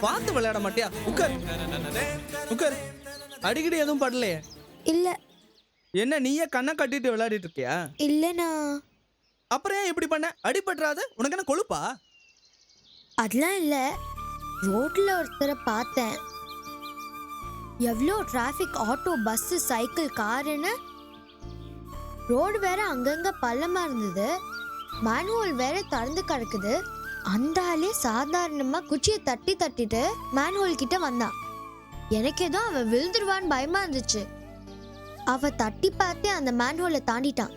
பார்த்து விளையாட மாட்டியா? உட்கார் உட்கார். அடிக்கடி எதுவும் படலையே? இல்ல. என்ன நீயே கண்ணை கட்டிட்டு விளையாடிட்டு இருக்கியா? இல்லண்ணா. அப்புறம் ஏன் இப்படி பண்ண? அடிபட்டுறாது? உனக்கு என்ன கொழுப்பா? அதெல்லாம் இல்ல. ரோட்ல ஒருத்தரை பார்த்தேன். எவ்வளோ டிராஃபிக், ஆட்டோ, பஸ், சைக்கிள், காருன்னு. ரோடு வேற அங்கங்க பள்ளமா இருந்தது. மேன்ஹோல் வேற திறந்து கிடக்குது. அந்த ஆளே சாதாரணமா குச்சியை தட்டிட்டு மேன்ஹோல் கிட்ட வந்தான். எனக்கு ஏதோ அவன் விழுந்துருவான்னு பயமா இருந்துச்சு. அவ தட்டி பார்த்தே அந்த மேன்ஹோலை தாண்டிட்டான்.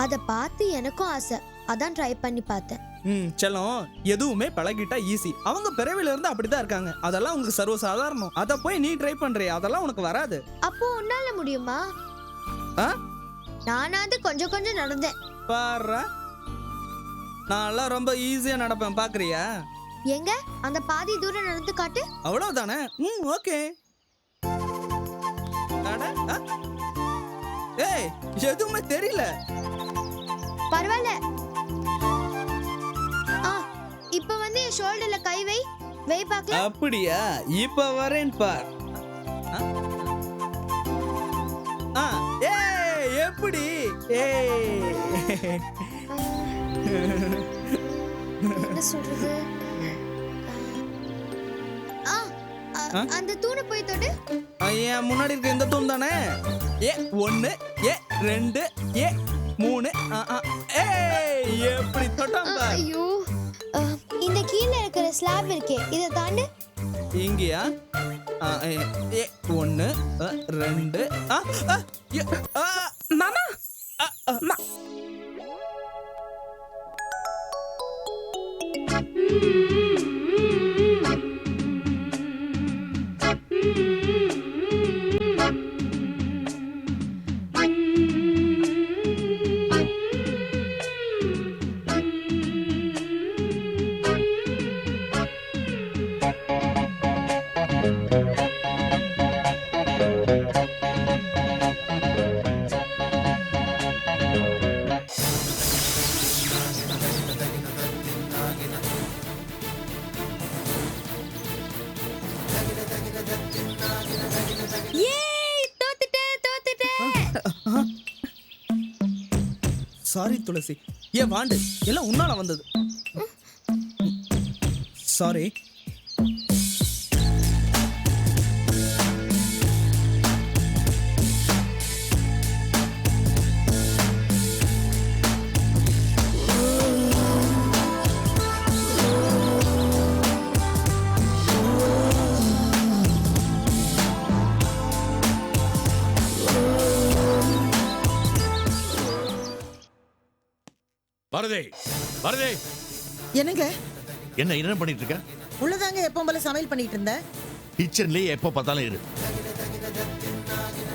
அதை பார்த்து எனக்கும் ஆசை. அதான் ட்ரை பண்ணி பார்த்தேன். செல்லம், எதுவுமே பழகிட்டா ஈஸி. அவங்க பிறவில இருந்து அப்படிதான் இருக்காங்க. அதெல்லாம் உங்களுக்கு சர்வ சாதாரணம். அத போய் நீ ட்ரை பண்றியா? அதெல்லாம் உனக்கு வராது. அப்போ உன்னால முடியுமா? நானாவது கொஞ்சம் கொஞ்சம் நடந்தேன். பாரு, நான் ரொம்ப ஈஸியா நடப்பேன். பாக்குறியா? எங்க அந்த பாதி தூரம் நடந்து காட்டு. அவ்வளவுதானே? ஓகே. ஏய், எதுவுமே தெரியல. பரவாயில்ல. இப்ப வந்து என் ஷோல்டர்ல கை வை பார்க்கலாம். அப்படியா? இப்ப வரேன் பார். ஏய், எப்படி? ஏய், என்ன சொல்றது? அந்த தூணை போய் தொடு. ஐயா, முன்னாடி இருக்க இந்த தூண் தானே? ஏ 1, ஏ 2, ஏ 3. ஏய், எப்படி தொட்டாம் பார். ஐயோ, இந்த கீழ இருக்கிற ஸ்லாப் இருக்கே, இத தாண்டு. இங்கயா? ஏ 1, 2. மாமா, சாரி துளசி. ஏ வாண்டு, எல்லாம் உன்னால வந்தது. சாரி. வரதே, வரதே. என்னங்க? என்ன பண்ணிட்டு இருக்க? உள்ளதாங்க எப்பவும் போல சமையல் பண்ணிட்டு இருந்தேன். கிச்சன்லயே எப்ப பார்த்தாலும் இரு.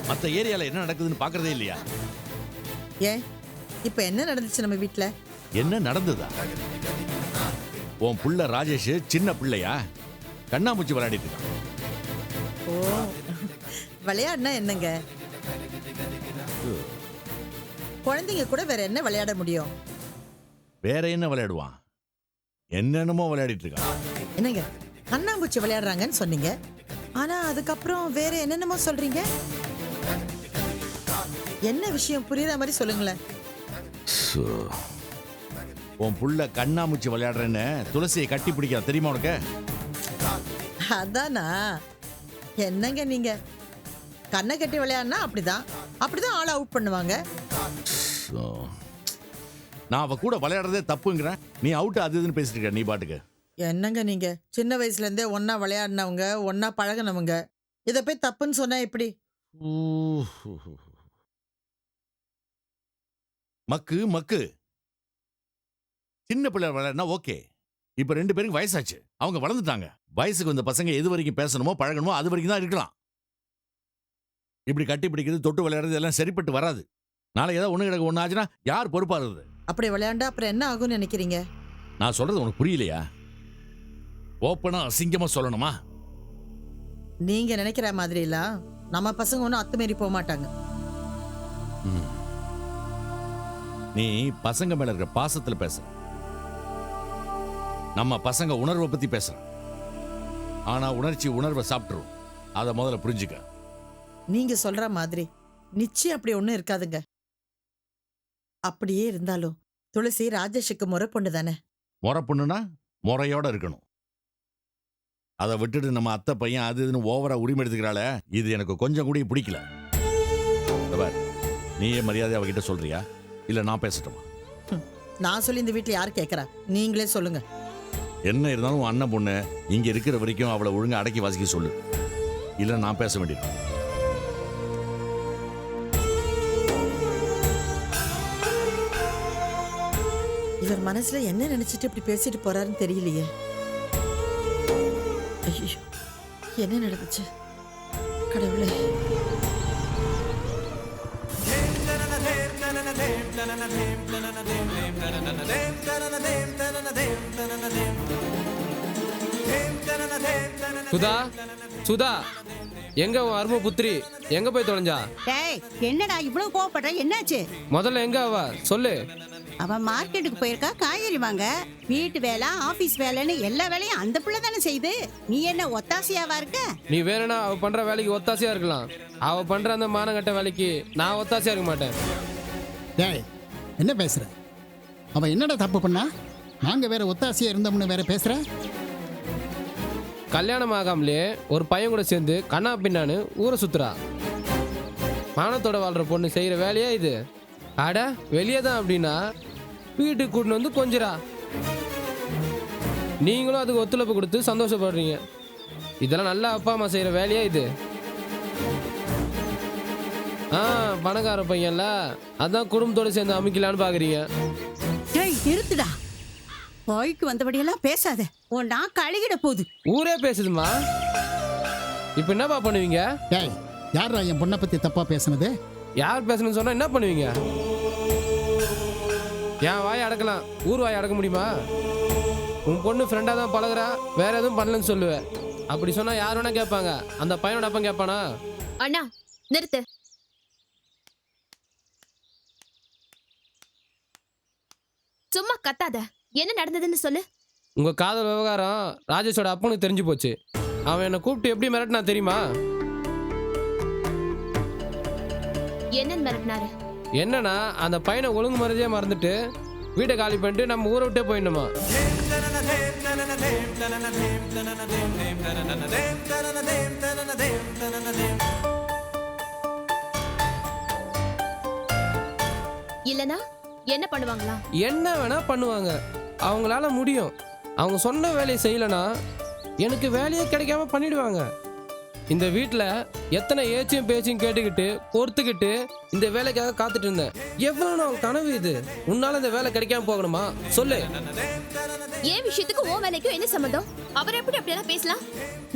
மத்த ஏரியால என்ன நடக்குதுன்னு பாக்குறதே இல்லையா? ஏன், இப்ப என்ன நடந்துச்சு நம்ம வீட்ல? என்ன நடந்ததா? உன் புள்ள ராஜேஷ் சின்ன பிள்ளையா கண்ணாமூச்சி விளையாடிட்டு இருக்கான். ஓ, விளையாடுனா என்னங்க? குழந்தைங்க கூட வேற என்ன விளையாட முடியும்? வேற என்ன விளையாடுவான்? என்னென்னமோ விளையாடிட்டு இருக்கான். என்னங்க, கண்ணாம்பூச்சி விளையாடுறாங்கன்னு சொன்னீங்க, ஆனா அதுக்கப்புறம் வேற என்னென்னமோ சொல்றீங்க. என்ன விஷயம் புரியுற மாதிரி சொல்லுங்களேன். உன் புள்ள கண்ணாமூச்சி விளையாடுறேன்னு துளசியை கட்டி பிடிக்க தெரியுமா உனக்கு? அதானா? என்னங்க நீங்க, கண்ணை கட்டி விளையாடுனா அப்படிதான் ஆள் அவுட் பண்ணுவாங்க. நான் அவ கூட விளையாடுறதே தப்புங்கிறேன், நீ அவுட் அது இதுன்னு பேசிட்டு இருக்க நீ பாட்டுக்கு. என்னங்க நீங்க, சின்ன வயசுல இருந்தே ஒன்னா விளையாடினவங்க, ஒன்னா பழகினவங்க, இத போய் தப்புன்னு சொன்னா எப்படி? மக்கு மக்கு. சின்ன பிள்ளை விளையாடினா ஓகே. இப்ப 2 பேருக்கு வயசாச்சு, அவங்க வளர்ந்துட்டாங்க. வயசுக்கு வந்த பசங்க எது வரைக்கும் பேசணுமோ பழகணுமோ அது வரைக்கும் தான் இருக்கலாம். இப்படி கட்டி பிடிக்கிறது தொட்டு விளையாடுறது எல்லாம் சரிப்பட்டு வராது. நாளை ஏதாவது ஒண்ணு கிடக்கு ஒண்ணு ஆச்சுன்னா யார் பொறுப்பாகிறது? அப்படி விளையாண்டா அப்புறம் என்ன ஆகும்னு நினைக்கிறீங்க? நான் சொல்றது உனக்கு புரியலையா? ஓப்பனா அசிங்கமா சொல்லணுமா? நீங்க நினைக்கிற மாதிரி எல்லாம் நம்ம பசங்க ஒன்றும் அத்துமீறி போக மாட்டாங்க. நீ பசங்க மேல இருக்கிற பாசத்துல பேசுற. நம்ம பசங்க உணர்வை பத்தி பேசுற. ஆனா உணர்ச்சி உணர்வை சாப்பிட்டுரும். அதை முதல்ல புரிஞ்சுக்க. நீங்க சொல்ற மாதிரி நிச்சயம் அப்படி ஒன்றும் இருக்காதுங்க. அப்படியே இருந்தாலும் துளசி ராஜேஷுக்கு முறை பொண்ணு தானே. முறை பொண்ணுனா முறையோட இருக்கணும். அதை விட்டுட்டு நம்ம அத்தை பையன் அது இதுன்னு ஓவரா உரிமை எடுத்துக்கிறாள, இது எனக்கு கொஞ்சம் கூட பிடிக்கல. நீயே மரியாதை அவகிட்ட சொல்றியா இல்ல நான் பேசட்டுமா? நான் சொல்லி இந்த வீட்டுல யாரு கேட்கறா? நீங்களே சொல்லுங்க. என்ன இருந்தாலும் உன் அண்ணன் பொண்ணு இங்க இருக்கிற வரைக்கும் அவளை ஒழுங்கா அடக்கி வாசிக்க சொல்லு. இல்ல நான் பேச வேண்டியது. இவர் மனசுல என்ன நினைச்சிட்டு இப்படி பேசிட்டு போறாருன்னு தெரியலையே. ஐயோ, என்ன நடந்துச்சு கடவுளே? சுதா, சுதா, எங்க உன் அருமை புத்திரி எங்க போய் தொலைஞ்சா? டேய், என்னடா இவ்வளவு கோவப்படுற? என்னாச்சு? முதல்ல எங்க அவ சொல்லு. அவ மார்க்கெட்டுக்கு போயிருக்கா காய்கறி வாங்க. வீட்டு வேலை, ஆபீஸ் வேலைன்னு எல்லா வேலையும் அந்த பிள்ளை தானே செய்யுது. நீ என்ன ஒத்தாசையாவா இருக்க? நீ வேணும்னா அவ பண்ற வேலைக்கு ஒத்தாசையா இருக்கலாம். அவ பண்ற அந்த மானங்கட்ட வேலைக்கு நான் ஒத்தாசையா இருக்க மாட்டேன். டேய், என்ன பேசுற? அவ என்னடா தப்பு பண்ணா? நாங்க வேற ஒத்தாசையா இருந்தோம்னு வேற பேசுற? கல்யாணம் ஆகாமலே ஒரு பையன் கூட சேர்ந்து கண்ணா பின்னான்னு ஊரை சுத்துறா. மானத்தோட வாழ்ற பொண்ணு செய்யற வேலையா இது? அட வெளியே தான் அப்படின்னா வீட்டுக்கு கூட்டின்னு வந்து கொஞ்சிரா. நீங்களும் அதுக்கு ஒத்துழைப்பு கொடுத்து சந்தோஷப்படுறீங்க. இதெல்லாம் நல்ல அப்பா அம்மா செய்யற வேலையா இது? பணக்கார பையன்ல அதான் குடும்பத்தோட சேர்ந்து அமைக்கலான்னு பாக்குறீங்க. டேய், நிறுத்துடா. வாய்க்கு வந்தபடியெல்லாம் பேசாத. உன் நான் கழுகிட போகுது. ஊரே பேசுதுமா. இப்ப என்னப்பா பண்ணுவீங்க? டேய், யாரா என் பொண்ணை பத்தி தப்பா பேசுனது? யார் பேசணும்னு சொன்னா என்ன பண்ணுவீங்க? என் வாயை அடக்கலாம், ஊர் வாயை அடக்க முடியுமா? உன் பொண்ணு ஃப்ரெண்டா தான் பழகுறா, வேற எதுவும் பண்ணலன்னு சொல்லுவேன். அப்படி சொன்னா யார் வேணா கேட்பாங்க. அந்த பையனோட அப்பன் கேட்பானா? அண்ணா நிறுத்து. சும்மா கத்தாத. என்ன நடந்ததுன்னு சொல்லு. உங்க காதல் விவகாரம் ராஜேஷோட அப்பனுக்கு தெரிஞ்சு போச்சு. அவன் என்னை கூப்பிட்டு எப்படி மிரட்டினா தெரியுமா? என்னன்னு மிரட்டினாரு? என்னன்னா அந்த பையனை ஒழுங்கு மரியாதையா மறந்துட்டு வீட்டை காலி பண்ணிட்டு நம்ம ஊரை விட்டே போயிடணுமா. இல்லனா என்ன பண்ணுவாங்களா? என்ன வேணா பண்ணுவாங்க. அவங்களால முடியும். அவங்க சொன்ன வேலையை செய்யலனா எனக்கு வேலையே கிடைக்காம பண்ணிடுவாங்க. இந்த வீட்டில் எத்தனை ஏச்சியும் பேச்சையும் கேட்டுக்கிட்டு பொறுத்துக்கிட்டு இந்த வேலைக்காக காத்துட்டு இருந்தேன். எவ்வளவு நாள் கனவு இது? உன்னால இந்த வேலை கிடைக்காம போகணுமா சொல்லு. ஏன் விஷயத்துக்கு ஓ வேலைக்கும் என்ன சம்பந்தம்? அவர் எப்படி அப்படியெல்லாம் பேசலாம்?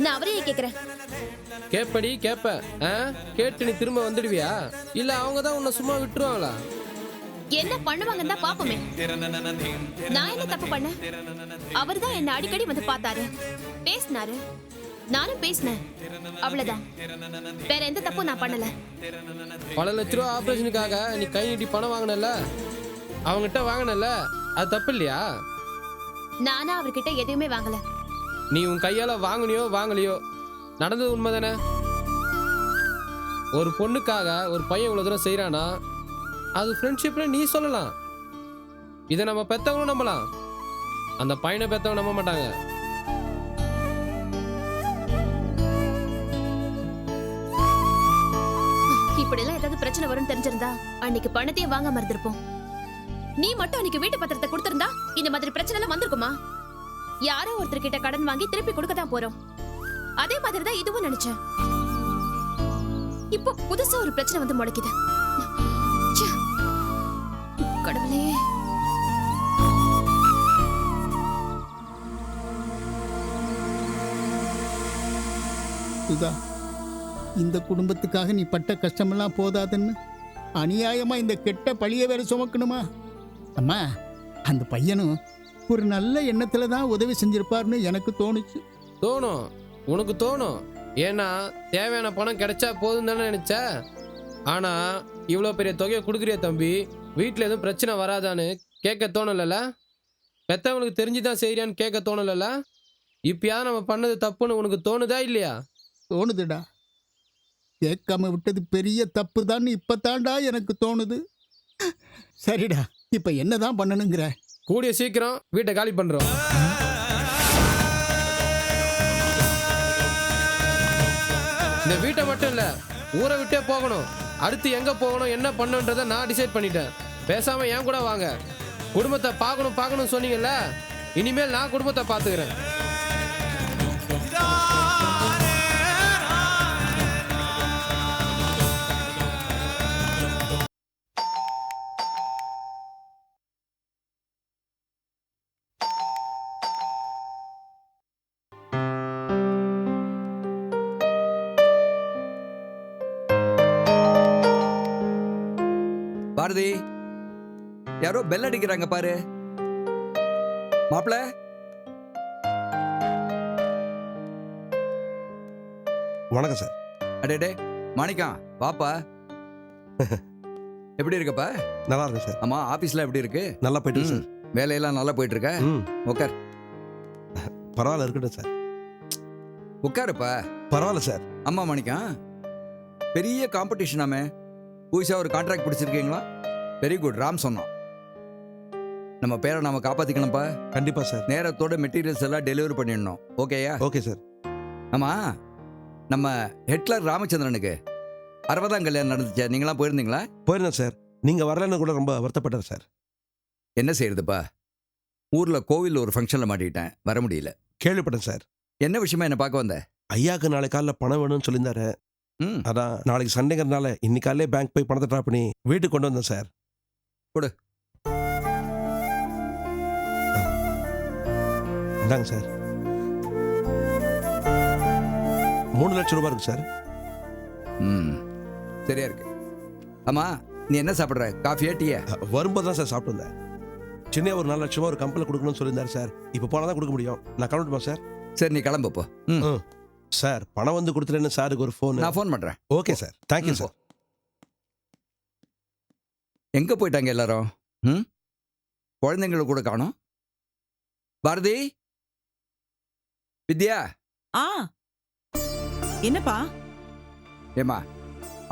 நான் அவரையே கேட்கிறேன். கேப்படி கேப்ப கேட்டு நீ திரும்ப வந்துடுவியா இல்ல அவங்க தான் உன்னை சும்மா விட்டுருவாங்களா? என்ன பண்ணுவாங்கன்னு தான் பாப்போமே. நான் என்ன தப்பு பண்ண? அவர் தான் என்ன அடிக்கடி வந்து பார்த்தாரு, பேசினாரு, நானும் பேசினேன். அவ்வளவுதான். வேற எந்த தப்பும் நான் பண்ணல. பல லட்ச ரூபா ஆபரேஷனுக்காக நீ கை நீட்டி பணம் வாங்கினல, அவங்ககிட்ட வாங்கினல, அது தப்பு இல்லையா? நானா அவர்கிட்ட எதுவுமே வாங்கல. நீ உன் கையால வாங்கினியோ வாங்கலையோ நடந்தது உண்மைதானே. ஒரு பொண்ணுக்காக ஒரு பையன் இவ்வளவு தூரம் செய்யறானா அது ஃப்ரெண்ட்ஷிப்ல நீ சொல்லலாம். இதை நம்ம பெத்தவங்களும் நம்பலாம். அந்த பையனை பெத்தவங்க நம்ப மாட்டாங்க. இப்படி எல்லாம் ஏதாவது பிரச்சனை வரும்னு தெரிஞ்சிருந்தா அன்னைக்கு பணத்தையே வாங்க மறந்திருப்போம். நீ மட்டும் அன்னைக்கு வீட்டு பத்திரத்தை கொடுத்திருந்தா இந்த மாதிரி பிரச்சனை எல்லாம் வந்திருக்குமா? யாரோ ஒருத்தர் கிட்ட கடன் வாங்கி திருப்பி கொடுக்க தான் போறோம். அதே மாதிரி தான் இதுவும் நினைச்சேன். இப்போ புதுசா ஒரு பிரச்சனை வந்து முளைக்குது. கடவுளே. சுதா, இந்த குடும்பத்துக்காக நீ பட்ட கஷ்டமெல்லாம் போதாதுன்னு அநியாயமா இந்த கெட்ட பழிய வேற சுமக்கணுமா? அம்மா, அந்த பையனும் ஒரு நல்ல எண்ணத்துல தான் உதவி செஞ்சிருப்பார்னு எனக்கு தோணுச்சு. தோணும், உனக்கு தோணும். ஏன்னா தேவையான பணம் கிடைச்சா போதும் தானே நினைச்ச. ஆனா இவ்வளோ பெரிய தொகையை கொடுக்குறிய தம்பி, வீட்டில் எதுவும் பிரச்சனை வராதான்னு கேட்க தோணலைல்ல? பெத்தவங்களுக்கு தெரிஞ்சுதான் செய்யறியான்னு கேட்க தோணலைல்ல? இப்பயாவது நம்ம பண்ணது தப்புன்னு உனக்கு தோணுதா இல்லையா? தோணுதுடா. கேட்காம விட்டது பெரிய தப்பு தான் இப்பதான்டா எனக்கு தோணுது. சரிடா, இப்ப என்னதான் பண்ணணுங்கிற? கூடிய சீக்கிரம் வீட்டை காலி பண்றோம். இந்த வீட்டை மட்டும் இல்ல, ஊரை விட்டே போகணும். அடுத்து எங்க போகணும், என்ன பண்ணணுன்றத நான் டிசைட் பண்ணிட்டேன். பேசாம என் கூட வாங்க. குடும்பத்தை பார்க்கணும் சொன்னீங்கல்ல, இனிமேல் நான் குடும்பத்தை பார்த்துக்கிறேன். பாரதி, யாரோ பெல் அடிக்கிறாங்க பாரு. மாப்பிள, வணக்கம் சார். அடே மாணிக்கம், வாப்பா. எப்படி இருக்கப்பா? நல்லா இருக்கு சார். ஆமா, ஆபீஸ்ல எப்படி இருக்கு? நல்லா போயிட்டு இருக்கு சார். வேலையெல்லாம் நல்லா போயிட்டு இருக்க? உட்கார். பரவாயில்ல, இருக்கட்டும் சார். உட்காருப்பா. பரவாயில்ல சார். அம்மா மாணிக்கம், பெரிய காம்படிஷனாமே, புதுசா ஒரு கான்ட்ராக்ட் பிடிச்சிருக்கீங்களா? Very good. ராம் சொன்னோம். நம்ம பேரை நாம காப்பாத்திக்கணும்ப்பா. கண்டிப்பா சார். நேரத்தோட மெட்டீரியல்ஸ் எல்லாம் டெலிவரி பண்ணிடணும். ஓகேயா? Okay sir. ஆமா, நம்ம ஹெட்லர் ராமச்சந்திரனுக்கு 60ஆம் கல்யாணம் நடந்துச்சு. நீங்களாம் போயிருந்தீங்களா? போயிருந்தேன் சார். நீங்க வரலன்னு கூட ரொம்ப வருத்தப்பட்டார் சார். என்ன செய்யறதுப்பா, ஊர்ல கோவில் ஒரு ஃபங்க்ஷன்ல மாட்டிக்கிட்டேன், வர முடியல. கேள்விப்பட்டேன் சார். என்ன விஷயமா என்ன பார்க்க வந்த? ஐயாக்கு நாளை காலைல பணம் வேணும்னு சொல்லியிருந்தாரு. அதான் நாளைக்கு சண்டேங்கிறதுனால இன்னைக்கு காலையிலே பேங்க் போய் பணத்தை ட்ரா பண்ணி வீட்டுக்கு கொண்டு வந்தேன் சார். கொடு. இந்தாங்க சார். 3 லட்சம் ரூபாய் இருக்கு சார். சரியா இருக்கு. ஆமா, நீ என்ன சாப்பிடுற? காஃபியா டீயா? வரும்போது தான் சார் சாப்பிட்டு வந்தேன். சின்ன ஒரு 4 லட்சம் ரூபாய் ஒரு கம்பெனியில் கொடுக்கணும்னு சொல்லியிருந்தாரு சார். இப்போ போனால் தான் கொடுக்க முடியும். நான் கிளம்பட்டுமா சார்? சரி, நீ கிளம்பப்போ. சார், பணம் வந்து கொடுத்துட்டேன்னு சாருக்கு ஒரு ஃபோன். நான் ஃபோன் பண்றேன். Okay sir, thank you sir. எங்க போயிட்டாங்க எல்லாரும்? குழந்தைங்களை கூட காணோம். பாரதி, வித்யா. என்னப்பா? ஏமா,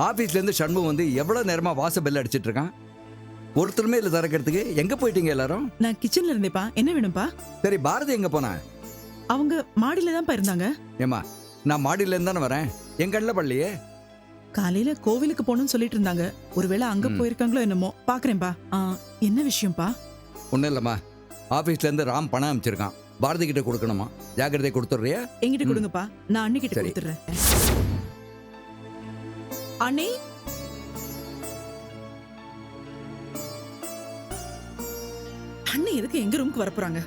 ஆபீஸ்ல இருந்து சண்முகம் வந்து எவ்வளவு நேரமா வாச பெல் அடிச்சிட்டு இருக்கான். ஒருத்தருமே இல்ல திறக்கிறதுக்கு. எங்க போயிட்டீங்க எல்லாரும்? நான் கிச்சன்ல இருந்தேப்பா. என்ன வேணும்பா? சரி, பாரதி எங்க போனா? அவங்க மாடியில தான்ப்பா இருந்தாங்க. ஏமா, நான் மாடியில இருந்து தானே வரேன். என் கண்ணில் பள்ளியே. காலையில கோவிலுக்கு போகணும்னு சொல்லிட்டு இருந்தாங்க. ஒருவேளை அங்க போயிருக்காங்களோ என்னமோ. பாக்குறேன்பா. என்ன விஷயம்ப்பா? ஒன்றும் இல்லைம்மா, ஆஃபீஸ்ல இருந்து ராம் பணம் அமைச்சிருக்கான். பாரதி கிட்ட கொடுக்கணுமா? ஜாக்கிரதை கொடுத்துட்றியா? என்கிட்ட கொடுங்கப்பா, நான் அண்ணி கிட்ட கொடுத்துறேன். அண்ணி, அண்ணி எதுக்கு எங்க ரூமுக்கு வர போறாங்க?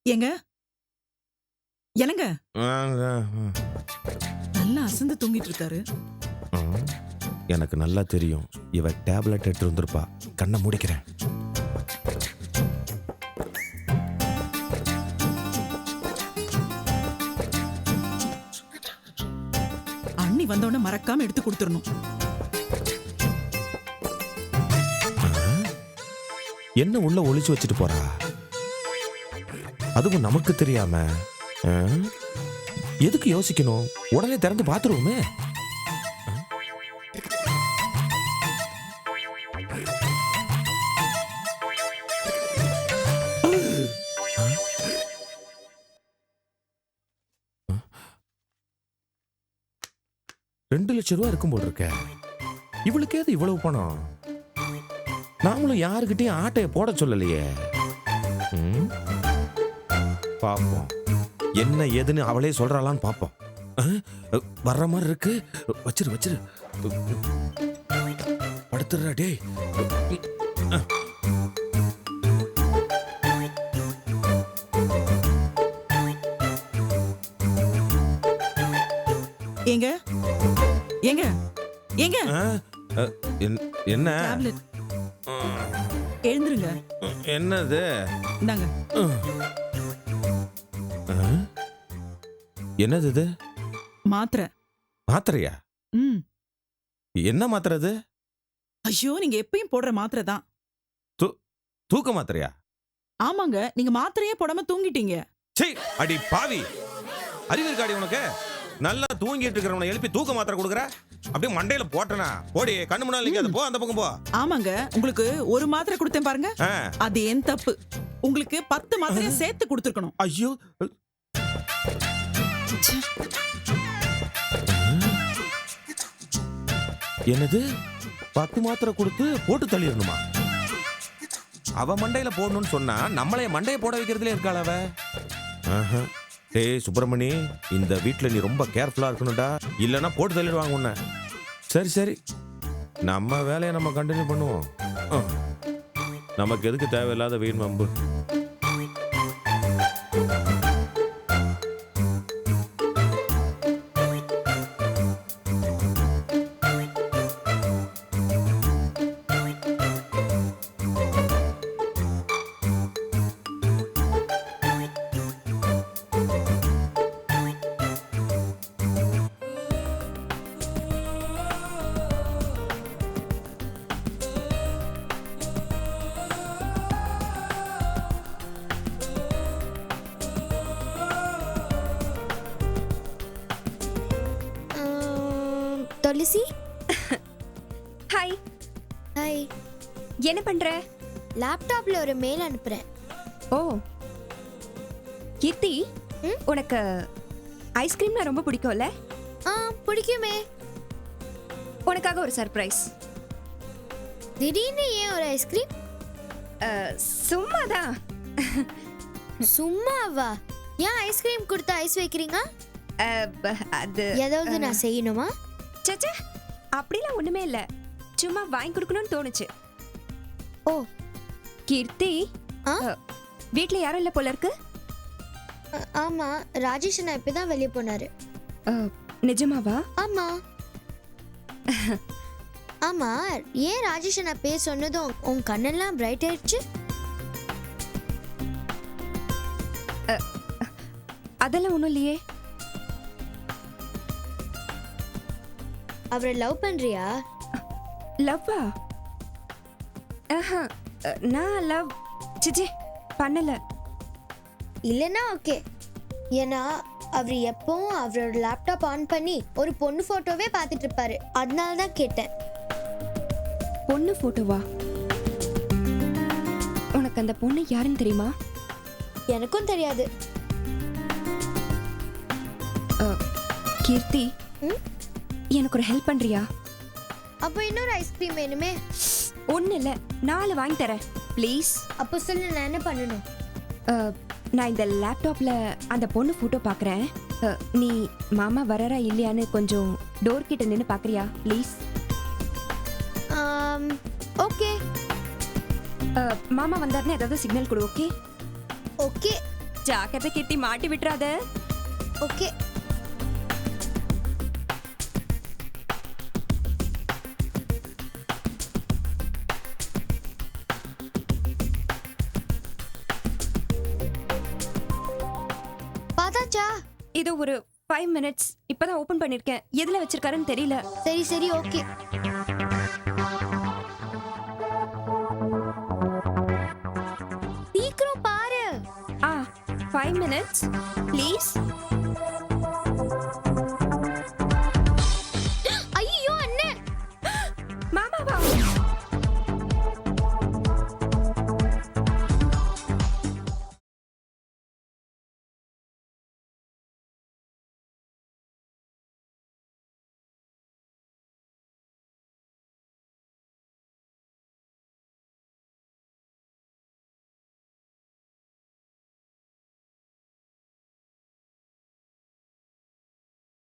எங்க என்னங்க? நல்லா அசந்து தூங்கிட்டு இருக்காரு. எனக்கு நல்லா தெரியும், இவ டேப்லெட் எடுத்து வந்திருப்பா. கண்ணை மூடிக்கிறேன். அண்ணி வந்தோடனே மறக்காம எடுத்து கொடுத்துடணும். என்ன உள்ள ஒளிச்சு வச்சுட்டு போறா? அதுவும் நமக்கு தெரியாம. எதுக்கு யோசிக்கணும்? உடனே திறந்து பார்த்துருவோமே. $2 லட்சம் இருக்கும் போல் இருக்க. இவளுக்கு ஏது இவ்வளவு பணம்? நாமளும் யாருக்கிட்டையும் ஆட்டையை போட சொல்லலையே. பாப்போம் என்ன ஏதுன்னு அவளே சொல்றாளான்னு பாப்போம். வர்ற மாதிரி இருக்கு. வச்சிரு படுத்துறா டேய். ஏங்க ஏங்க ஏங்க என்ன டேப்லெட் எழுந்துருங்க. என்னது? இந்தாங்க. என்னது இது? மாத்திரை. மாத்திரையா? ம். என்ன மாத்திரை இது? ஐயோ, நீங்க எப்பயும் போடுற மாத்திரை தான். தூக்க மாத்திரையா? ஆமாங்க, நீங்க மாத்திரையே போடாம தூங்கிட்டீங்க. சீ, அடி பாவி, அறிவு இருக்காடி உனக்கு? நல்லா தூங்கிட்டு இருக்கிறவனை எழுப்பி தூக்க மாத்திரை கொடுக்குற? அப்படியே மண்டையில போட்டனா போடி, கண்ணு முன்னால நிக்காத, போ அந்த பக்கம் போ. ஆமாங்க, உங்களுக்கு ஒரு மாத்திரை கொடுத்தேன் பாருங்க, அது என் தப்பு. உங்களுக்கு 10 மாத்திரையை சேர்த்து கொடுத்துருக்கணும். ஐயோ, என்னது 10 மாத்திரை கொடுத்து போட்டு தள்ளிடணுமா? அவ மண்டையில போடணும்னு சொன்னா நம்மளே மண்டையை போட வைக்கிறதுல இருக்காள் அவ. டேய் சுப்பிரமணி, இந்த வீட்டில் நீ ரொம்ப கேர்ஃபுல்லா இருக்கணும்டா, இல்லைன்னா போட்டு தள்ளிடுவாங்க உன்னை. சரி சரி, நம்ம வேலையை நம்ம கண்டினியூ பண்ணுவோம். நமக்கு எதுக்கு தேவையில்லாத வீண் வம்பு? துளசி, ஹாய். ஹாய். என்ன பண்ற? லேப்டாப்ல ஒரு மெயில் அனுப்புறேன். ஓ கீர்த்தி, உனக்கு ஐஸ்கிரீம்னா ரொம்ப பிடிக்கும்ல? பிடிக்குமே. உனக்காக ஒரு சர்ப்ரைஸ். திடீர்னு ஏன் ஒரு ஐஸ்கிரீம்? சும்மாதான். சும்மாவா? ஏன் ஐஸ்கிரீம் கொடுத்து ஐஸ் வைக்கிறீங்க? அது ஏதாவது நான் செய்யணுமா? சச்சா, அப்படிலாம் ஒண்ணுமே இல்ல, சும்மா வாங்கி கொடுக்கணும்னு தோணுச்சு. ஓ கீர்த்தி, வீட்ல யாரும் இல்ல போல இருக்கு? ஆமா, ராஜேஷ் அண்ணா இப்பதான் வெளியே போனாரு. நிஜமாவா? ஆமா. ஆமா, ஏன் ராஜேஷ் அண்ணா பேர் சொன்னதும் உன் கண்ணெல்லாம் பிரைட் ஆயிடுச்சு? அதெல்லாம் ஒண்ணும் இல்லையே. அவரை லவ் பண்றியா? லவ்வா? நான் லவ் சிச்சி பண்ணல. இல்லைன்னா ஓகே. ஏன்னா அவர் எப்பவும் அவரோட லேப்டாப் ஆன் பண்ணி ஒரு பொண்ணு போட்டோவே பார்த்துட்டு இருப்பாரு, அதனால தான் கேட்டேன். பொண்ணு போட்டோவா? உனக்கு அந்த பொண்ணு யாருன்னு தெரியுமா? எனக்கும் தெரியாது. கீர்த்தி, எனக்கு ஒரு ஹெல்ப் பண்றியா? அப்போ இன்னொரு ஐஸ்கிரீம் வேணுமே. ஒண்ணு இல்ல, 4 வாங்கி தரேன் ப்ளீஸ். அப்போ சொல்லு, நான் என்ன பண்ணணும்? நான் இந்த லேப்டாப்ல அந்த பொண்ணு போட்டோ பாக்குறேன். நீ மாமா வரறா இல்லையான்னு கொஞ்சம் டோர் கிட்ட நின்னு பாக்குறியா ப்ளீஸ்? ஓகே. மாமா வந்தாருன்னு ஏதாவது சிக்னல் கொடு. ஓகே? ஓகே. ஜாக்கிரதை கீர்த்தி, மாட்டி விட்டுறாத. ஓகே. பாத்தாச்சா? இது ஒரு 5 minutes. இப்பதான் ஓபன் பண்ணிருக்கேன். எதுல வச்சிருக்காருன்னு தெரியல. சரி சரி, ஓகே. சீக்கிரம் பாரு. 5 minutes ப்ளீஸ்.